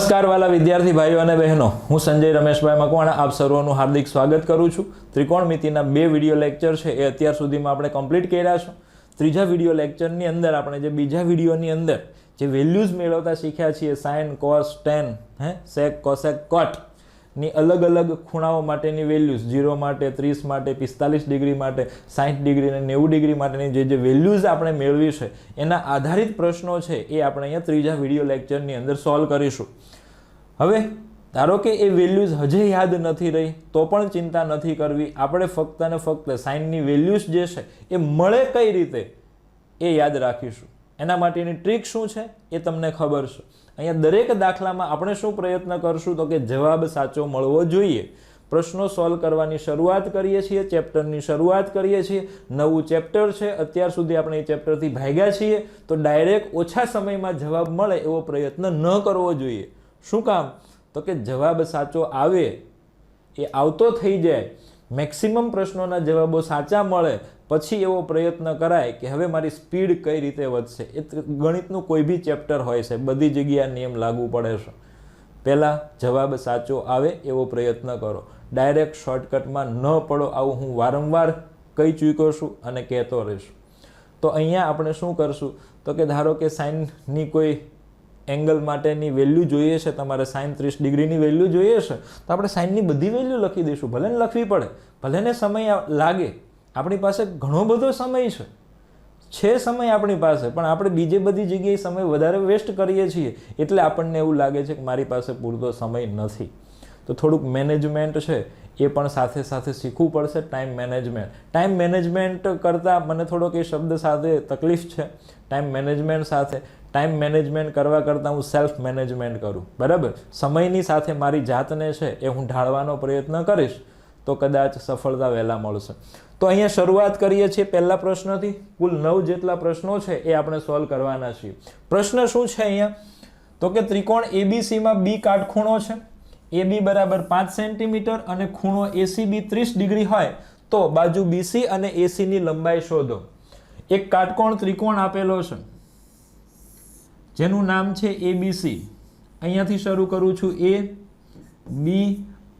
नमस्कार वाला विद्यार्थी भाईओ और बहनों, हूँ संजय रमेशभाई मकवाणा आप सर्वનું हार्दिक स्वागत करूँ छूँ। त्रिकोणमितिना 2 विडियो लेक्चर है ए अत्यार सुधीमां आपणे कम्प्लीट कर्या छे। त्रीजा विडियो लेक्चरनी अंदर आपणे जे बीजा विडियोनी अंदर जे वेल्यूज मेळवता शीख्या छीए sine cos tan sec cosec cot नी अलग अलग खूणाओ माटेनी वेल्यूज 0 माटे 30 माटे 45 डिग्री माटे 60 डिग्री ने 90 डिग्री माटेनी जे वेल्यूज आपणे मेळवी छे एना आधारित प्रश्नों छे ए आपणे अहींया त्रीजा विडियो लेक्चरनी अंदर सॉल्व करीशुं। हवे धारो के ए वेल्यूज हजे याद नथी रही तो पण चिंता नथी करवी। आपणे फक्त ने फक्त साइन नी वेल्यूज जे छे ए मळे कई रीते ए याद राखीशुं। एना माटेनी ट्रीक शुं छे ए तमने खबर छे। अहींया दरेक दाखलामां आपणे शुं प्रयत्न करशुं तो के जवाब साचो मळवो जोईए। प्रश्नों सॉल्व करवानी शरूआत करीए छीए, चेप्टरनी शरूआत करीए छीए। नवुं चेप्टर छे, अत्यार सुधी आपणे ए चेप्टरथी भाग्या छीए तो डायरेक्ट ओछा समयमां जवाब मळे एवो प्रयत्न न करवो जोईए। शुं काम तो के जवाब साचो आवे ए आवतो थई जाय, मैक्सिमम प्रश्नोना जवाबो साचा मळे पछी एवो प्रयत्न कराय के हवे मारी स्पीड कई रीते वधशे। ए गणितनुं कोई भी चेप्टर होय छे, बधी जग्याए नियम लागू पड़े छे। पहेला जवाब साचो आवे एवो प्रयत्न करो, डायरेक्ट शॉर्टकटमां न पड़ो। आवुं हूँ वारंवार कही चूक्यो छुं अने कहेतो रहीश। तो अहींया आपणे शुं करशुं तो के धारो के साइन नी कोई एंगल माटेनी वेल्यू जोईए छे, तमारे साइन 30 डिग्रीनी वेल्यू जोईए छे तो आपणे साइननी बधी वेल्यू लखी दईशुं। भले ने लखवी पड़े, भले ने समय लागे, आपणी पासे घणो बधो समय छे समय आपणी पासे, पण आपणे बीजे बधी जग्याए समय वधारे वेस्ट करीए छीए एटले आपणने एवुं लागे छे के मारी पासे पूरतो समय नथी। तो थोड़ुंक मेनेजमेंट छे ए पण साथे साथे शीखवुं पड़शे। टाइम मैनेजमेंट करता मने थोड़ोक ए शब्द साथे तकलीफ छे। टाइम मैनेजमेंट करवा करता हूँ सेल्फ मैनेजमेंट करूँ, बराबर। समयनी साथे मारी जातने छे ए हूँ ढाळवानो प्रयत्न करीश तो कदाच सफलता वहेला मळशे। तो अहींया शरूआत करीए छीए पहेला प्रश्नथी। कुल 9 जेटला प्रश्नों छे ए आपणे सॉल्व करवाना छीए। प्रश्न शुं छे अहींया तो के त्रिकोण एबीसी मां बी काटखूणो छे। AB बराबर 5 सेंटीमीटर अने खूणो ACB 30 डिग्री होय तो बाजू BC अने AC नी लंबाई शोधो। एक काटकोण त्रिकोण आपेलो छे जेनुं नाम छे ABC। अहींयाथी शरू करूं छुं A, B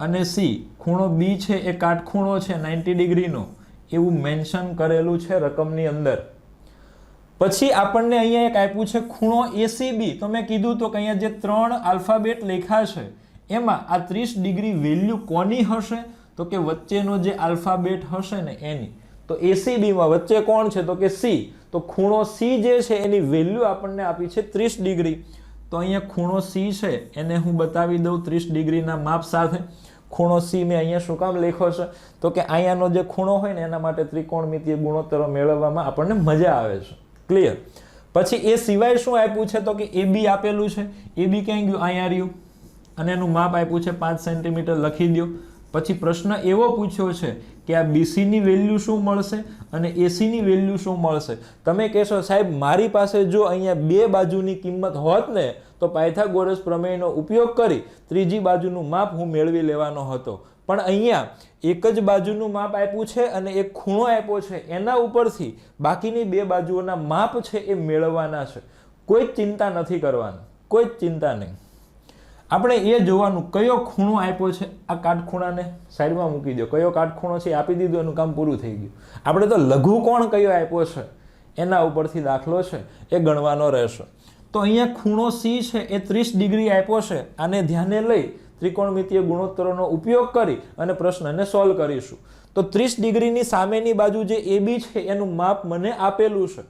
અને C। ખૂણો B છે એ કાટખૂણો છે 90 ડિગ્રીનો એવું મેન્શન કરેલું છે રકમની અંદર। પછી આપણને અહીંયા એક આપ્યું છે ખૂણો ACB। તો મેં કીધું તો કે અહીંયા જે 3 આલ્ફાબેટ લખ્યા છે એમાં આ 30 ડિગ્રી વેલ્યુ કોની હશે તો કે વચ્ચેનો જે આલ્ફાબેટ હશે ને એની। તો ACB માં વચ્ચે કોણ છે તો કે C। તો ખૂણો C જે છે એની વેલ્યુ આપણને આપી છે 30 ડિગ્રી। તો અહીંયા ખૂણો C છે એને હું બતાવી દઉં 30 ડિગ્રીના માપ સાથે। ખૂણો C મેં અહીંયા શું કામ લખ્યો છે તો કે અહીંયાનો જે ખૂણો હોય ને એના માટે ત્રિકોણમિતીય ગુણોત્તરો મેળવવામાં આપણને મજા આવે છે। ક્લિયર। પછી એ સિવાય શું આપ્યું છે તો કે AB આપેલું છે। AB ક્યાં ગયું અહીંયા રહ્યું અને એનું માપ આપ્યું છે 5 સેન્ટીમીટર લખી દો। પછી પ્રશ્ન એવો પૂછ્યો છે કે આ BC ની વેલ્યુ શું મળશે અને AC ની વેલ્યુ શું મળશે। તમે કહેશો સાહેબ મારી પાસે જો અહીંયા બે બાજુની કિંમત હોત ને તો પાયથાગોરસ પ્રમેયનો ઉપયોગ કરી ત્રીજી બાજુનું માપ હું મેળવી લેવાનો હતો, પણ અહીંયા એક જ બાજુનું માપ આપ્યું છે અને એક ખૂણો આપ્યો છે એના ઉપરથી બાકીની બે બાજુઓના માપ છે એ મેળવવાના છે। કોઈ ચિંતા નથી કરવાની, કોઈ ચિંતા નહીં। આપણે એ જોવાનું કયો ખૂણો આપ્યો છે। આ કાટખૂણાને સાઈડમાં મૂકી દો, કયો કાટખૂણો છે આપી દીધું, એનું કામ પૂરું થઈ ગયું। આપણે તો લઘુકોણ કયો આપ્યો છે એના ઉપરથી દાખલો છે એ ગણવાનો રહેશે। તો અહીંયા ખૂણો C છે એ 30 ડિગ્રી આપ્યો છે। આને ધ્યાને લઈ ત્રિકોણમિતીય ગુણોત્તરોનો ઉપયોગ કરી અને પ્રશ્નને સોલ્વ કરીશું। તો 30 ડિગ્રીની સામેની બાજુ જે AB છે એનું માપ મને આપેલું છે।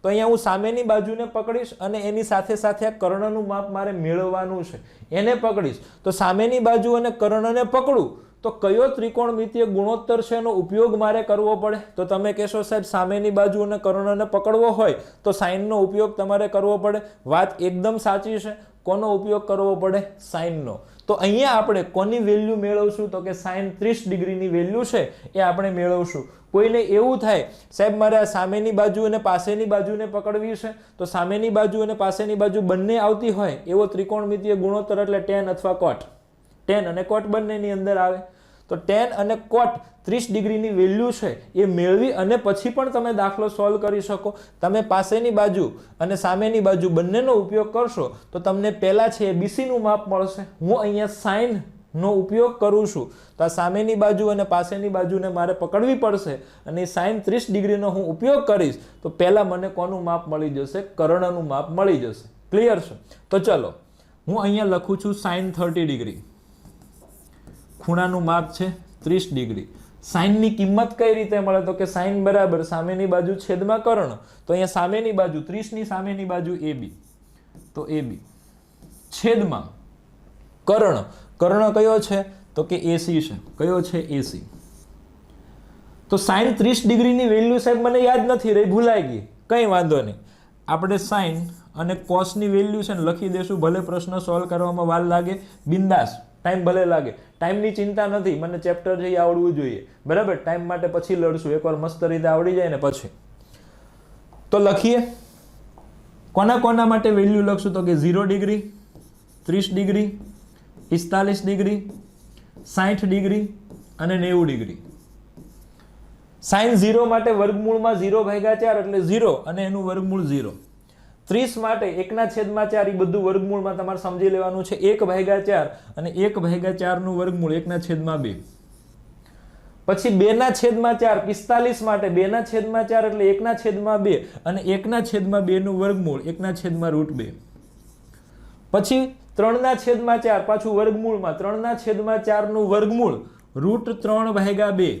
તો અહીંયા હું સામેની બાજુને પકડીશ અને એની સાથે સાથે આ કર્ણનું માપ મારે મેળવવાનું છે, એને પકડીશ। તો સામેની બાજુ અને કર્ણને પકડું તો કયો ત્રિકોણમિતીય ગુણોત્તર છે એનો ઉપયોગ મારે કરવો પડે તો તમે કહેશો સાહેબ સામેની બાજુ અને કર્ણને પકડવો હોય તો સાઇનનો ઉપયોગ તમારે કરવો પડે। વાત એકદમ સાચી છે। કોનો ઉપયોગ કરવો પડે? સાઇનનો। તો અહીંયા આપણે કોની વેલ્યુ મેળવશું તો કે સાઇન 30 ડિગ્રીની વેલ્યુ છે એ આપણે મેળવશું। કોઈને એવું થાય સાહેબ મારે આ સામેની બાજુ અને પાસેની બાજુને પકડવી છે તો સામેની બાજુ અને પાસેની બાજુ બંને આવતી હોય એવો ત્રિકોણમિતીય ગુણોત્તર એટલે tan અથવા cot, tan અને cot બંનેની અંદર આવે। તો tan અને cot 30 ડિગ્રીની વેલ્યુ છે એ મેળવી અને પછી પણ તમે દાખલો સોલ્વ કરી શકો. તમે પાસેની બાજુ અને સામેની બાજુ બંનેનો ઉપયોગ કરશો તો તમને પહેલા છે BC નું માપ મળશે. હું અહીંયા સાઇન નો ઉપયોગ કરું છું તો આ સામેની બાજુ અને પાસેની બાજુને મારે પકડવી પડશે અને સાઇન 30 ડિગ્રીનો હું ઉપયોગ કરીશ તો પહેલા મને કોનું માપ મળી જશે? કર્ણનું માપ મળી જશે. ક્લિયર છે? તો ચલો હું અહીંયા લખું છું સાઇન 30 ડિગ્રી, ખૂણાનું માપ છે 30 ડિગ્રી. સાઇનની કિંમત કઈ રીતે મળે? તો કે સાઇન બરાબર સામેની બાજુ છેદમાં કર્ણ. તો અહીંયા સામેની બાજુ 30 ની સામેની બાજુ AB, તો AB છેદમાં કર્ણ. કર્ણ કયો છે? તો કે AC છે. કયો છે? AC. તો સાઇન 30 ડિગ્રીની વેલ્યુ સાહેબ મને યાદ નથી રહી, ભૂલાઈ ગઈ. કંઈ વાંધો નહીં, આપણે સાઇન અને કોસની વેલ્યુ છે ને લખી દેશું. ભલે પ્રશ્ન સોલ્વ કરવામાં વાર લાગે, બિંદાસ, ટાઈમ ભલે લાગે, ટાઈમની ચિંતા નથી. મને ચેપ્ટર છે એ આવડવું જોઈએ, બરાબર? ટાઈમ માટે પછી લડશું, એકવાર મસ્ત રીતે આવડી જાય ને પછી. તો લખીએ કોના કોના માટે વેલ્યુ લખશું? તો કે 0 ડિગ્રી, 30 ડિગ્રી, 45 ડિગ્રી, 60 ડિગ્રી અને 90 ડિગ્રી. સાઇન 0 માટે વર્ગમૂળમાં 0/4 એટલે 0 અને એનું વર્ગમૂળ 0. 30 માટે 1/4 એ બધું વર્ગમૂળમાં તમારે સમજી લેવાનું છે. 1/4 અને 1/4 નું વર્ગમૂળ 1/2. પછી 2/4 45 માટે 2/4 એટલે 1/2 અને 1/2 નું વર્ગમૂળ 1/√2. પછી 3/4 પાછું વર્ગમૂળમાં 3/4 નું વર્ગમૂળ √3/2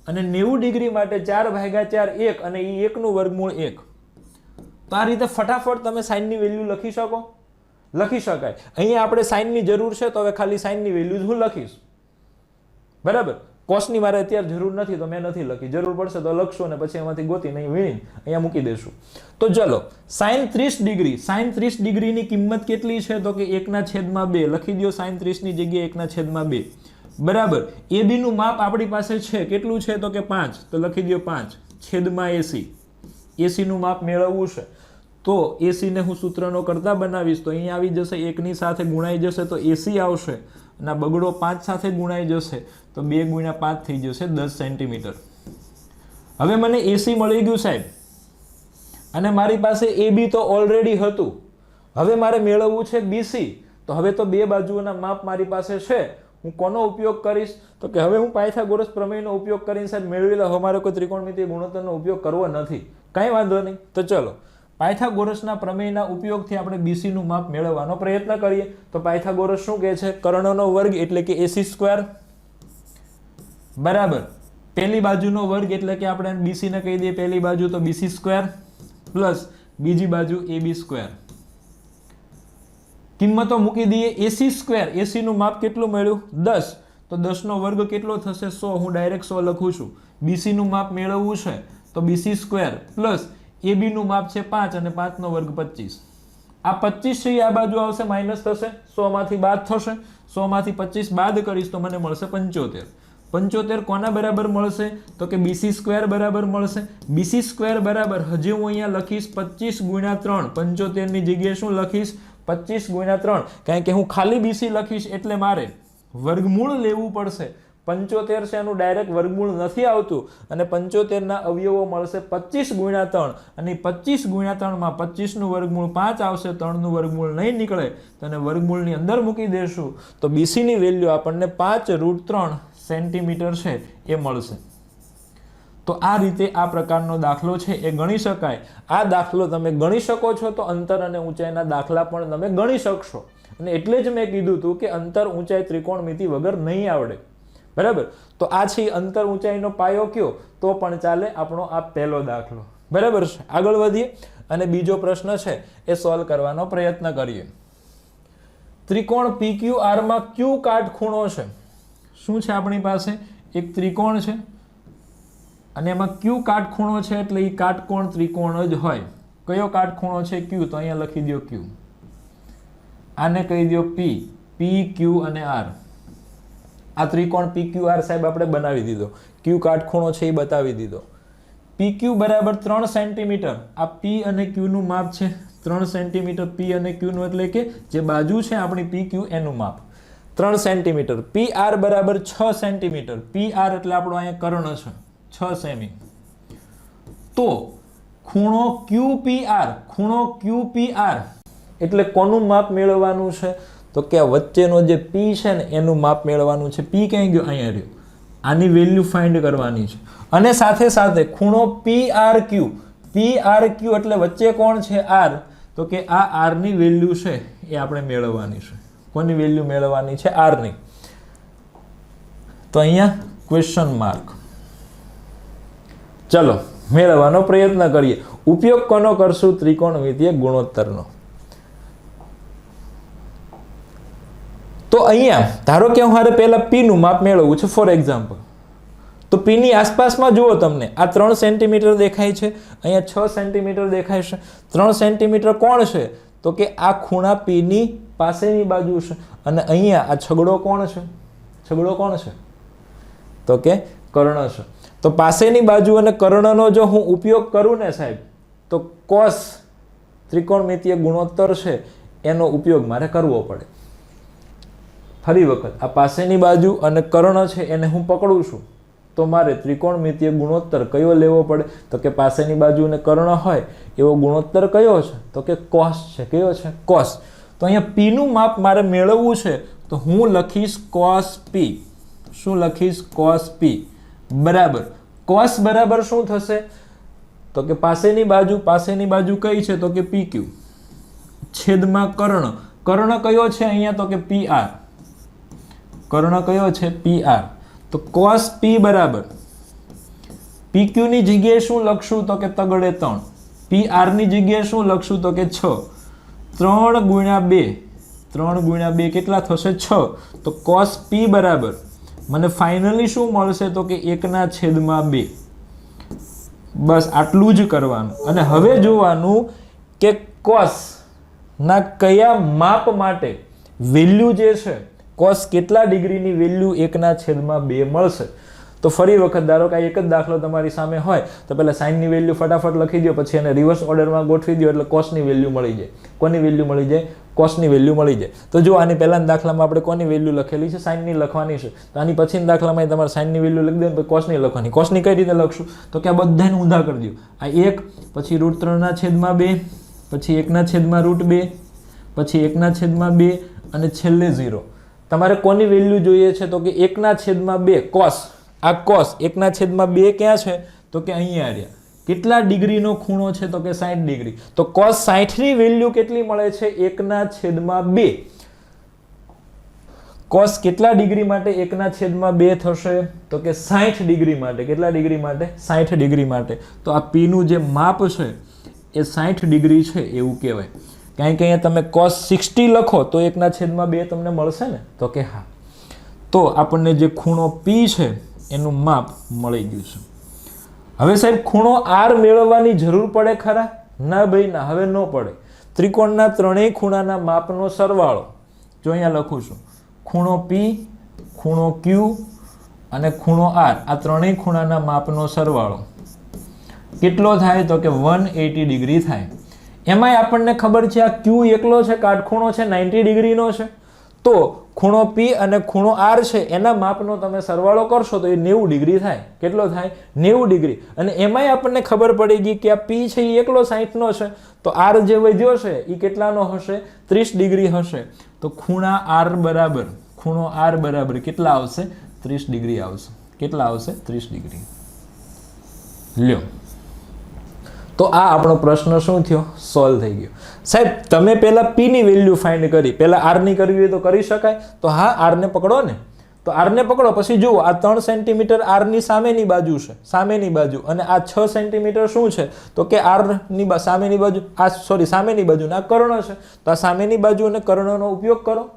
અને 90 ડિગ્રી માટે 4/4 1 અને એ 1 નું વર્ગમૂળ 1. તો આ રીતે ફટાફટ તમે સાઇનની વેલ્યુ લખી શકો, લખી શકાય. અહીંયા આપણે સાઇનની જરૂર છે તો હવે ખાલી સાઇનની વેલ્યુ હું લખીશ, બરાબર? કોસની મારે અત્યારે જરૂર નથી તો મેં નથી લખી. જરૂર પડશે તો લખશું અને પછી એમાંથી ગોતી નહીં વીણીને અહીંયા મૂકી દેશું. તો ચલો સાઇન 30 ડિગ્રી, સાઇન 30 ડિગ્રીની કિંમત કેટલી છે? તો કે 1/2 લખી દો. સાઇન 30 ની જગ્યાએ 1/2 બરાબર. AB નું માપ આપણી પાસે છે, કેટલું છે? તો કે 5, તો લખી દો 5 છેદમાં AC. AC નું માપ મેળવવું છે તો AC ને હું સૂત્રનો કરતા બનાવીશ તો અહીંયા આવી જશે, 1 ની સાથે ગુણાઈ જશે તો AC આવશે અને બગડો 5 સાથે ગુણાઈ જશે તો 2 × 5 થઈ જશે 10 સેન્ટીમીટર. હવે મને AC મળી ગયું સાહેબ અને મારી પાસે AB તો ઓલરેડી હતું. હવે મારે મેળવવું છે BC. તો હવે તો બે બાજુઓના માપ મારી પાસે છે. હું કોનો ઉપયોગ કરીશ? તો કે હવે હું પાયથાગોરસ પ્રમેયનો ઉપયોગ કરીને સાહેબ મેળવી લઉં. અમારે કોઈ ત્રિકોણમિતિય ગુણોત્તરનો ઉપયોગ કરવો નથી. કાંઈ વાંધો નહીં. તો ચલો પાયથાગોરસના પ્રમેયના ઉપયોગથી આપણે BC નું માપ મેળવવાનો પ્રયત્ન કરીએ. તો પાયથાગોરસ શું કહે છે? કર્ણનો વર્ગ એટલે કે AC² બરાબર પહેલી બાજુનો વર્ગ એટલે કે આપણે BC ને કહી દઈએ પહેલી બાજુ તો BC² પ્લસ બીજી બાજુ AB². કિંમતો મૂકી દઈએ. AC², AC નું માપ કેટલું મળ્યું? 10. તો 10 નો વર્ગ કેટલો થશે? 100. હું ડાયરેક્ટ 100 લખું છું. BC નું માપ મેળવવું છે તો BC² પ્લસ AB નું માપ છે 5 અને 5 નો વર્ગ 25. આ 25 છે આ બાજુ આવશે, માઇનસ થશે, 100 માંથી બાદ થશે. 100 માંથી 25 બાદ કરીશ તો મને મળશે 75. 75 કોના બરાબર મળશે? તો કે BC² બરાબર મળશે. BC² બરાબર હજી હું અહીંયા લખીશ 25 × 3. 75 ની જગ્યાએ શું લખીશ? 25 × 3. કારણ કે હું ખાલી BC લખીશ એટલે મારે વર્ગમૂળ લેવું પડશે. 75 છે એનું ડાયરેક્ટ વર્ગમૂળ નથી આવતું અને 75 ના અવયવો મળશે 25 × 3 અને 25 × 3 માં 25 નું વર્ગમૂળ 5 આવશે, 3 નું વર્ગમૂળ નહીં નીકળે તો એને વર્ગમૂળની અંદર મૂકી દેશું તો BC ની વેલ્યુ આપણને 5√3 સેન્ટીમીટર છે એ મળશે. તો આ રીતે આ પ્રકારનો દાખલો છે એ ગણી શકાય. આ દાખલો તમે ગણી શકો છો તો અંતર અને ઊંચાઈના દાખલા પણ તમે ગણી શકશો. અને એટલે જ મેં કીધું હતું કે અંતર ઊંચાઈ ત્રિકોણમિતિ વગર નહીં આવડે, બરાબર? તો આ છે અંતર ઊંચાઈનો પાયો કયો તો પણ ચાલે. આપણો આ પહેલો દાખલો, બરાબર છે. આગળ વધીએ અને બીજો પ્રશ્ન છે એ સોલ્વ કરવાનો પ્રયત્ન કરીએ. ત્રિકોણ PQR માં Q કાટખૂણો છે. શું છે આપણી પાસે? એક ત્રિકોણ છે અને એમાં Q કાટખૂણો છે એટલે એ કાટકોણ ત્રિકોણ જ હોય. કયો કાટખૂણો છે? Q. તો અહીંયા લખી દો Q. આને કહી દો P. P, Q અને R. આ ત્રિકોણ PQR સાહેબ આપણે બનાવી દીધો. Q કાટખૂણો છે એ બતાવી દીધો. PQ બરાબર 3 સેન્ટીમીટર. આ P અને Q નું માપ છે 3 સેન્ટીમીટર. P અને Q નું એટલે કે જે બાજુ છે આપણી PQ એનું માપ. 3 સેન્ટીમીટર, પી આર બરાબર 6 સેન્ટીમીટર, પી આર એટલે આપણો અહીંયા કર્ણ છે 6 સેમી. તો ખૂણો QPR, ખૂણો QPR એટલે કોનું માપ મેળવવાનું છે? તો કે આ વચ્ચેનો જે P છે ને એનું માપ મેળવવાનું છે. P ક્યાં ગયો? અહીંયા રહ્યો. આની વેલ્યુ ફાઇન્ડ કરવાની છે. અને સાથે સાથે ખૂણો PRQ, PRQ એટલે વચ્ચે કોણ છે? R. તો કે આ R ની વેલ્યુ છે એ આપણે મેળવવાની છે. કોની વેલ્યુ મેળવવાની છે? R ની. તો અહીંયા ક્વેશ્ચન માર્ક. ચલો મેળવવાનો પ્રયત્ન કરીએ. ઉપયોગ કોનો કરશું? ત્રિકોણમિતીય ગુણોત્તરનો. તો અહીંયા ધારો કે મારે પહેલા P નું માપ મેળવવું છે ફોર એક્ઝામ્પલ. તો P ની આસપાસમાં જુઓ તમને આ 3 સેન્ટીમીટર દેખાય છે, અહીંયા 6 સેન્ટીમીટર દેખાય છે. 3 સેન્ટીમીટર કોણ છે? તો કે આ ખૂણા P ની પાસેની બાજુ છે. અને અહીંયા આ છગડો કોણ છે? છગડો કોણ છે? તો કે કર્ણ છે. તો પાસેની બાજુ અને કર્ણનો જો હું ઉપયોગ કરું ને સાહેબ, તો કોસ ત્રિકોણમિતીય ગુણોત્તર છે એનો ઉપયોગ મારે કરવો પડે. ફરી વખત આ પાસેની બાજુ અને કર્ણ છે એને હું પકડું છું તો મારે ત્રિકોણમિતીય ગુણોત્તર કયો લેવો પડે? તો કે પાસેની બાજુ અને કર્ણ હોય એવો ગુણોત્તર કયો છે? તો કે કોસ છે. કયો છે? કોસ. તો અહીંયા P નું માપ મારે મેળવવું છે તો હું લખીશ cos P. શું લખીશ? cos P બરાબર cos બરાબર શું થશે? તો કે પાસેની બાજુ કઈ છે? તો કે PQ છેદમાં કર્ણ. કર્ણ કયો છે અહીંયા? તો કે PR. કર્ણ કયો છે? PR. તો cos P બરાબર PQ ની જગ્યાએ શું લખશું? તો કે તગડે 3. PR ની જગ્યાએ શું લખશું? તો કે 6. 3 ગુણ્યા 2, 3 ગુણ્યા 2 કેટલા થશે? 6. તો cos P બરાબર મને ફાઇનલી શું મળશે? તો કે 1/2. બસ આટલું જ કરવાનું. અને હવે જોવાનું કે cos ના કયા માપ માટે વેલ્યુ જે છે, cos કેટલા ડિગ્રીની વેલ્યુ 1/2 મળશે. તો ફરી વખત ધારો કે એક જ દાખલો તમારી સામે હોય તો પહેલા sin ની વેલ્યુ ફટાફટ લખી દો, પછી એને રિવર્સ ઓર્ડરમાં ગોઠવી દો એટલે cos ની વેલ્યુ મળી જાય. કોની વેલ્યુ મળી જાય? cos ની વેલ્યુ મળી જાય. તો જો આની પહેલાના દાખલામાં આપણે કોની વેલ્યુ લખેલી છે? sin ની લખવાની છે. તો આની પછીના દાખલામાં તમારે sin ની વેલ્યુ લખી દો ને cos ની લખવાની. cos ની કઈ રીતે લખશું? તો કે આ બધાને ઊંધા કરી દો. આ 1, પછી √3/2, પછી 1/√2, પછી 1/2 અને છેલ્લે 0. તમારે કોની વેલ્યુ જોઈએ છે? તો કે 1/2 cos. આ cos 1/2 ક્યાં છે? તો કે અહીંયા રહ્યા. કેટલા ડિગ્રીનો ખૂણો છે? તો કે 60 ડિગ્રી. તો cos 60 ની વેલ્યુ કેટલી મળે છે? 1/2. cos કેટલા ડિગ્રી માટે 1/2 થશે? તો કે 60 ડિગ્રી માટે. કેટલા ડિગ્રી માટે? 60 ડિગ્રી માટે. તો આ P નું જે માપ છે એ 60 ડિગ્રી છે એવું કહેવાય. કારણ કે અહીંયા તમે cos 60 લખો તો 1/2 તમને મળશે ને? તો કે હા. તો આપણને જે ખૂણો P છે એનું માપ મળી ગયું છે. હવે સાહેબ ખૂણો R મેળવવાની જરૂર પડે ખરા? ના ભાઈ ના, હવે ન પડે. ત્રિકોણના ત્રણેય ખૂણાના માપનો સરવાળો જો અહીંયા લખું છું. ખૂણો P, ખૂણો Q અને ખૂણો R, આ ત્રણેય ખૂણાના માપનો સરવાળો કેટલો થાય? તો કે 180 ડિગ્રી થાય. એમાંય આપણને ખબર છે આ Q એકલો છે, કાટખૂણો છે, 90 ડિગ્રીનો છે. તો ખૂણો P અને ખૂણો R છે એના માપનો તમે સરવાળો કરશો તો એ 90 ડિગ્રી થાય. કેટલો થાય? 90 ડિગ્રી. અને એમાંય આપણને ખબર પડી ગઈ કે આ P છે એ એકલો 60નો છે, તો R જે વધ્યો છે એ કેટલાનો હશે? 30 ડિગ્રી હશે. તો ખૂણો R બરાબર કેટલા આવશે? 30 ડિગ્રી આવશે. કેટલા આવશે? 30 ડિગ્રી. લ્યો, તો આ આપણો પ્રશ્ન શું થયો? સોલ્વ થઈ ગયો. સાહેબ તમે પહેલા P ની વેલ્યુ ફાઇન્ડ કરી, પહેલા R ની કરવી હોય તો કરી શકાય. તો હા, R ને પકડો ને. તો R ને પકડો, પછી જુઓ આ 3 સેન્ટીમીટર R ની સામેની બાજુ છે, સામેની બાજુ. અને આ 6 સેન્ટીમીટર શું છે? તો કે R ની સામેની બાજુ, સામેની બાજુ આ કર્ણ છે. તો આ સામેની બાજુ અને કર્ણનો ઉપયોગ કરો.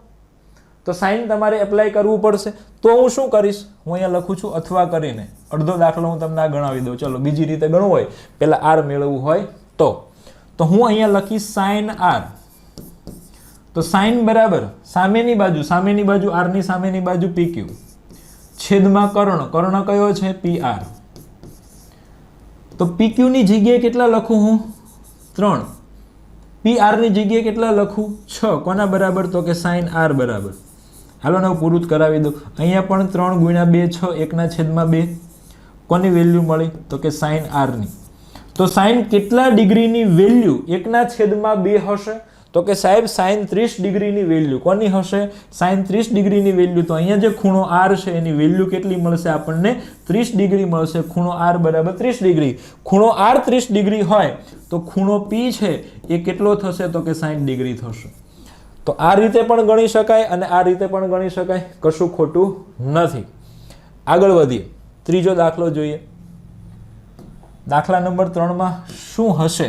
તો સાઇન તમારે એપ્લાય કરવું પડશે. તો હું શું કરીશ? હું અહીંયા લખું છું અથવા કરીને. અડધો દાખલો હું તમને આ ગણાવી દઉં. ચલો બીજી રીતે ગણવું હોય, પહેલા R મેળવવું હોય તો હું અહીંયા લખીશ sin R. તો sin બરાબર સામેની બાજુ R ની સામેની બાજુ PQ છેદમાં કર્ણ કયો છે? PR. તો PQ ની જગ્યાએ કેટલા લખું હું? 3. PR ની જગ્યાએ કેટલા લખું? 6. કોના બરાબર? તો કે sin R બરાબર. હાલો ને પૂરું જ કરાવી દઉં. અહીંયા પણ 3 ગુણ્યા 2 6 1/2. કોની વેલ્યુ મળી? તો કે સાઇન આરની. તો સાઇન કેટલા ડિગ્રીની વેલ્યુ 1/2 હશે? તો કે સાહેબ સાઇન 30 ડિગ્રીની વેલ્યુ કોની હશે? સાઇન 30 ડિગ્રીની વેલ્યુ. તો અહીંયા જે ખૂણો આર છે એની વેલ્યુ કેટલી મળશે આપણને? 30 ડિગ્રી મળશે. ખૂણો આર બરાબર 30 ડિગ્રી. ખૂણો આર 30 ડિગ્રી હોય તો ખૂણો પી છે એ કેટલો થશે? તો કે 60 ડિગ્રી થશે. તો આ રીતે પણ ગણી શકાય અને આ રીતે પણ ગણી શકાય, કશું ખોટું નથી. આગળ વધીએ, ત્રીજો દાખલો જોઈએ. દાખલા નંબર 3માં શું હશે?